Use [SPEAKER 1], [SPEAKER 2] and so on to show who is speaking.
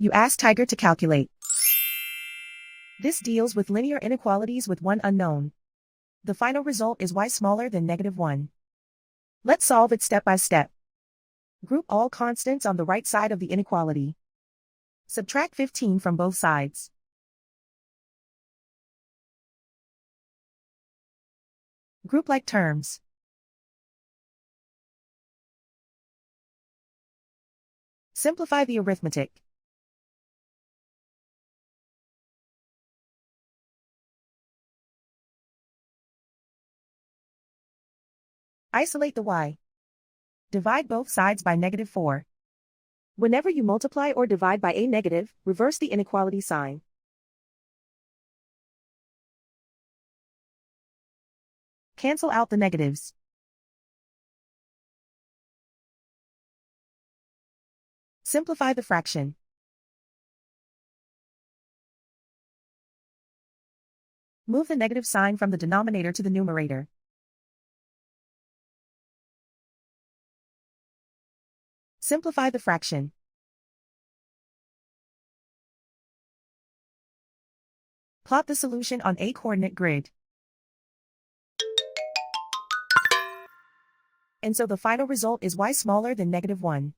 [SPEAKER 1] You ask Tiger to calculate. This deals with linear inequalities with one unknown. The final result is y smaller than -1. Let's solve it step by step. Group all constants on the right side of the inequality. Subtract 15 from both sides. Group like terms. Simplify the arithmetic. Isolate the y. Divide both sides by -4. Whenever you multiply or divide by a negative, reverse the inequality sign. Cancel out the negatives. Simplify the fraction. Move the negative sign from the denominator to the numerator. Simplify the fraction. Plot the solution on a coordinate grid. And so the final result is y smaller than -1.